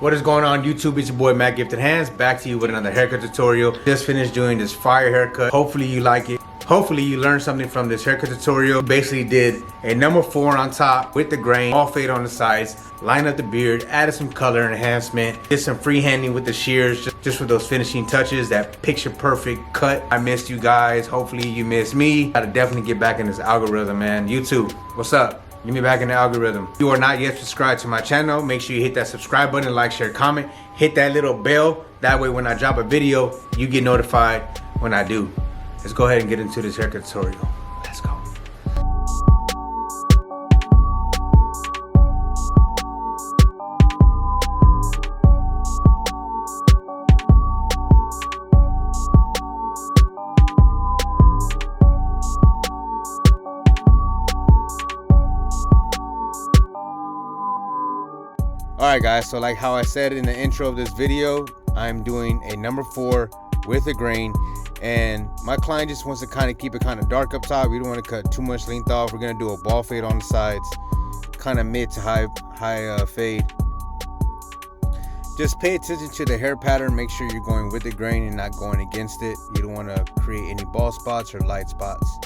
What is going on YouTube? It's your boy Matt Giftedhands, back to you with another haircut tutorial. Just finished doing this fire haircut. Hopefully you like it. Hopefully you learned something from this haircut tutorial. Basically did a number 4 on top with the grain, all fade on the sides, line up the beard, added some color enhancement, did some freehanding with the shears just for those finishing touches, that picture perfect cut. I missed you guys. Hopefully you missed me. Gotta definitely get back in this algorithm, man. YouTube, what's up? Get me back in the algorithm. If you are not yet subscribed to my channel, make sure you hit that subscribe button, like, share, comment, hit that little bell. That way when I drop a video, you get notified when I do. Let's go ahead and get into this haircut tutorial. Let's go. Alright guys, so like how I said in the intro of this video, I'm doing a number 4 with a grain, and my client just wants to kind of keep it kind of dark up top. We don't want to cut too much length off. We're going to do a ball fade on the sides, kind of mid to high fade. Just pay attention to the hair pattern. Make sure you're going with the grain and not going against it. You don't want to create any bald spots or light spots.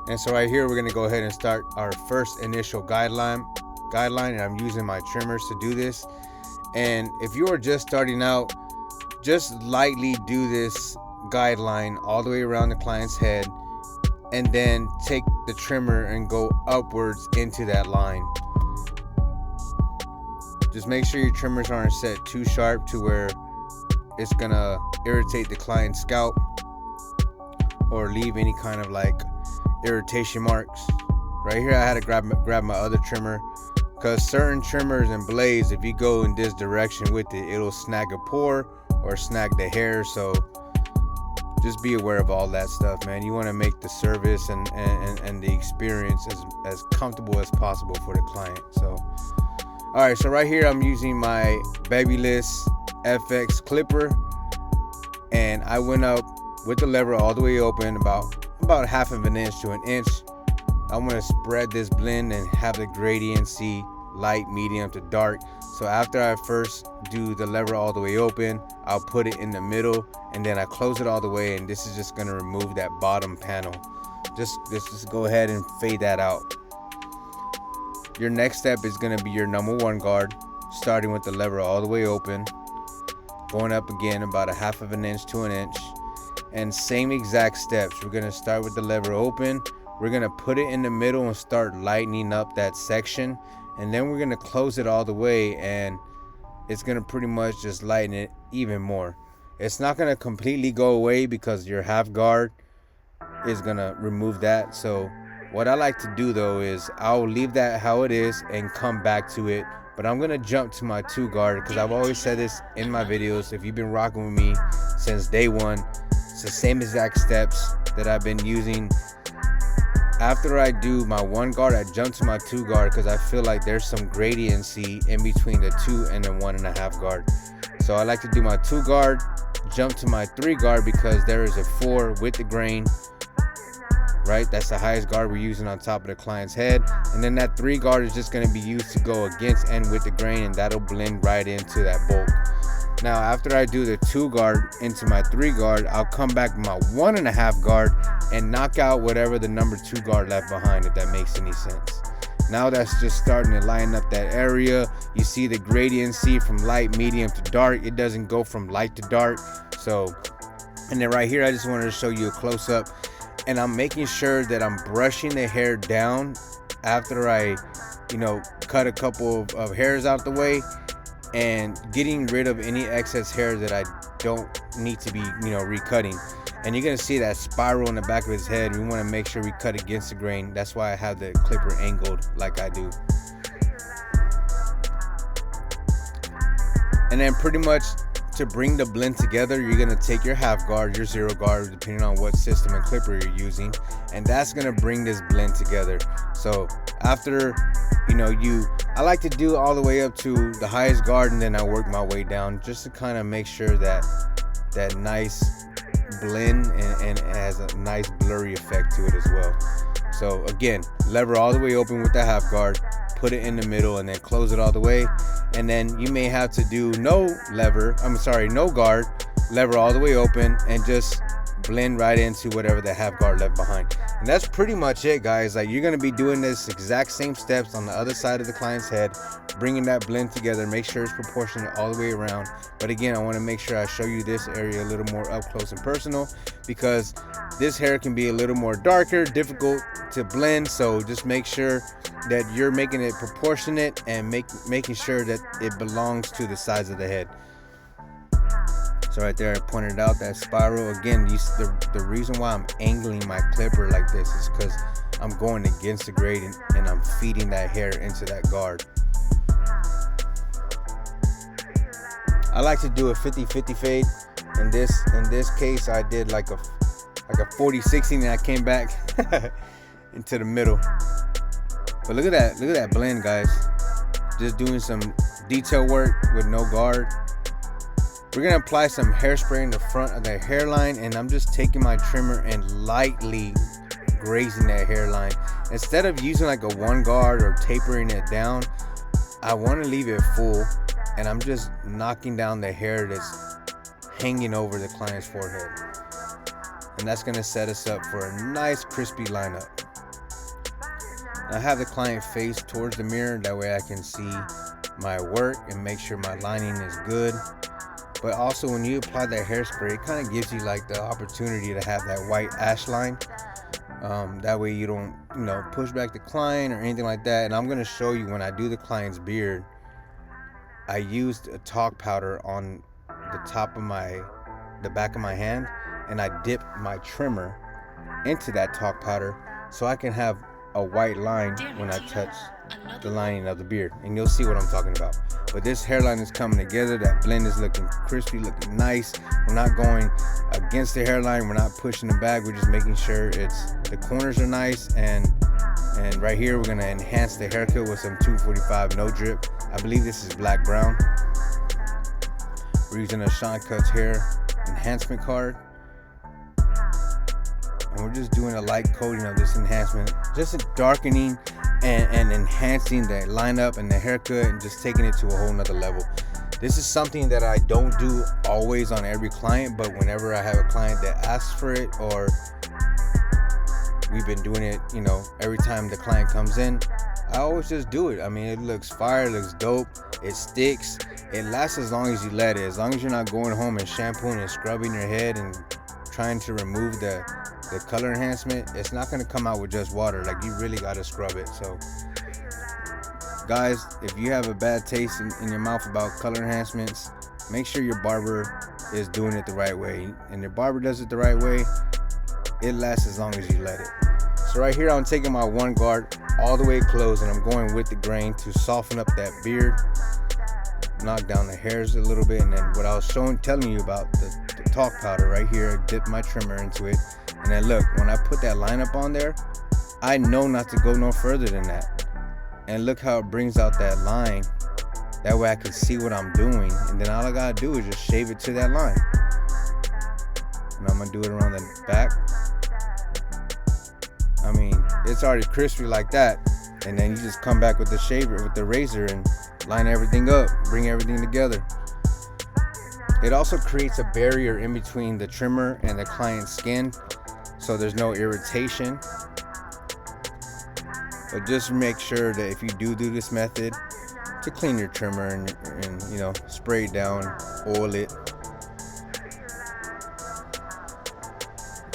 And so right here, we're gonna go ahead and start our first initial guideline, and I'm using my trimmers to do this. And if you are just starting out, just lightly do this guideline all the way around the client's head, and then take the trimmer and go upwards into that line. Just make sure your trimmers aren't set too sharp to where it's gonna irritate the client's scalp or leave any kind of like irritation marks. Right here I had to grab my other trimmer, because certain trimmers and blades, if you go in this direction with it, it'll snag a pore or snag the hair. So just be aware of all that stuff, man. You want to make the service and the experience as comfortable as possible for the client. So alright, so right here I'm using my Babyliss FX Clipper, and I went up with the lever all the way open, about 1/2 inch to 1 inch. I'm going to spread this blend and have the gradient see light, medium to dark. So after I first do the lever all the way open, I'll put it in the middle, and then I close it all the way, and this is just going to remove that bottom panel. Just go ahead and fade that out. Your next step is going to be your number 1 guard, starting with the lever all the way open, going up again about 1/2 inch to 1 inch. And same exact steps. We're gonna start with the lever open, we're gonna put it in the middle and start lightening up that section, and then we're gonna close it all the way, and it's gonna pretty much just lighten it even more. It's not gonna completely go away because your half guard is gonna remove that. So what I like to do though is I'll leave that how it is and come back to it, but I'm gonna jump to my 2 guard, because I've always said this in my videos. If you've been rocking with me since day 1, it's the same exact steps that I've been using. After I do my 1 guard, I jump to my 2 guard, because I feel like there's some gradiency in between the 2 and the 1.5 guard. So I like to do my 2 guard, jump to my 3 guard, because there is a 4 with the grain, right? That's the highest guard we're using on top of the client's head. And then that 3 guard is just going to be used to go against and with the grain, and that'll blend right into that bulk. Now after I do the 2 guard into my 3 guard, I'll come back with my 1.5 guard and knock out whatever the number 2 guard left behind, if that makes any sense. Now that's just starting to line up that area. You see the gradiency from light, medium to dark. It doesn't go from light to dark. So, and then right here I just wanted to show you a close-up, and I'm making sure that I'm brushing the hair down after I cut a couple of hairs out the way, and getting rid of any excess hair that I don't need to be recutting. And you're gonna see that spiral in the back of his head. We want to make sure we cut against the grain. That's why I have the clipper angled like I do. And then pretty much to bring the blend together, you're gonna take your half guard, your 0 guard, depending on what system and clipper you're using, and that's gonna bring this blend together. So after you I like to do all the way up to the highest guard, and then I work my way down just to kind of make sure that that nice blend and it has a nice blurry effect to it as well. So again, lever all the way open with the half guard, put it in the middle, and then close it all the way. And then you may have to do no guard, lever all the way open, and just blend right into whatever the half guard left behind. And that's pretty much it, guys. Like, you're going to be doing this exact same steps on the other side of the client's head, bringing that blend together, make sure it's proportionate all the way around. But again, I want to make sure I show you this area a little more up close and personal, because this hair can be a little more darker, difficult to blend. So just make sure that you're making it proportionate and making sure that it belongs to the sides of the head. So right there, I pointed out that spiral. Again, the reason why I'm angling my clipper like this is because I'm going against the grain, and I'm feeding that hair into that guard. I like to do a 50-50 fade. In this case, I did like a 40-60, and I came back into the middle. But look at that blend, guys. Just doing some detail work with no guard. We're gonna apply some hairspray in the front of the hairline, and I'm just taking my trimmer and lightly grazing that hairline. Instead of using like a one guard or tapering it down, I want to leave it full, and I'm just knocking down the hair that's hanging over the client's forehead. And that's gonna set us up for a nice crispy lineup. I have the client face towards the mirror, that way I can see my work and make sure my lining is good. But also, when you apply that hairspray, it kind of gives you like the opportunity to have that white ash line. That way you don't, push back the client or anything like that. And I'm going to show you when I do the client's beard, I used a talc powder on the top of the back of my hand, and I dipped my trimmer into that talc powder so I can have a white line when I touch the lining of the beard, and you'll see what I'm talking about. But this hairline is coming together. That blend is looking crispy, looking nice. We're not going against the hairline, we're not pushing the back, we're just making sure the corners are nice. And right here, we're gonna enhance the haircut with some Tomb45 no drip. I believe this is black brown. We're using a SHANNON hair enhancement card, and we're just doing a light coating of this enhancement, just darkening and enhancing the lineup and the haircut, and just taking it to a whole nother level. This is something that I don't do always on every client, but whenever I have a client that asks for it, or we've been doing it, every time the client comes in, I always just do it. I mean, it looks fire, it looks dope, it sticks, it lasts as long as you let it. As long as you're not going home and shampooing and scrubbing your head and trying to remove the color enhancement, it's not going to come out with just water. Like, you really got to scrub it. So guys, if you have a bad taste in your mouth about color enhancements, make sure your barber is doing it the right way. And your barber does it the right way, it lasts as long as you let it. So right here, I'm taking my one guard all the way closed, and I'm going with the grain to soften up that beard, knock down the hairs a little bit. And then what I was telling you about the talc powder right here, dip my trimmer into it, and then look, when I put that lineup on there, I know not to go no further than that. And look how it brings out that line. That way I can see what I'm doing, and then all I gotta do is just shave it to that line. And I'm gonna do it around the back. I mean, it's already crispy like that, and then you just come back with the razor, and line everything up, bring everything together. It also creates a barrier in between the trimmer and the client's skin, so there's no irritation. But just make sure that if you do this method, to clean your trimmer and spray it down, oil it.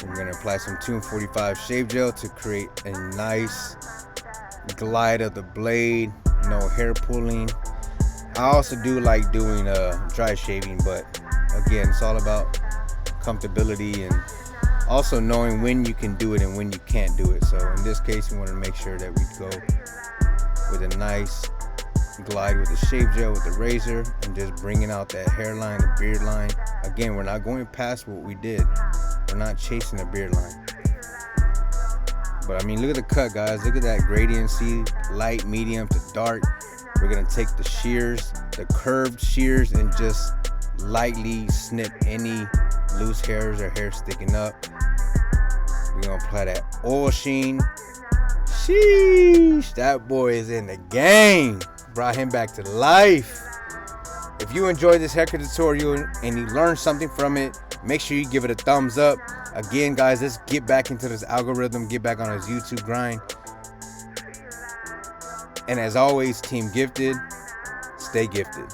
I'm gonna apply some Tomb45 Shaving Gel to create a nice glide of the blade, no hair pulling. I also do like doing dry shaving, but again, it's all about comfortability and also knowing when you can do it and when you can't do it. So in this case, we want to make sure that we go with a nice glide with the shave gel, with the razor, and just bringing out that hairline, the beard line. Again, we're not going past what we did. We're not chasing the beard line. But I mean, look at the cut, guys. Look at that gradient. See, light, medium to dark. We're gonna take the shears, the curved shears, and just lightly snip any loose hairs or hair sticking up. We're gonna apply that Oil Sheen. Sheesh, that boy is in the game. Brought him back to life. If you enjoyed this haircut tutorial and you learned something from it, make sure you give it a thumbs up. Again, guys, let's get back into this algorithm, get back on his YouTube grind. And as always, Team Gifted, stay gifted.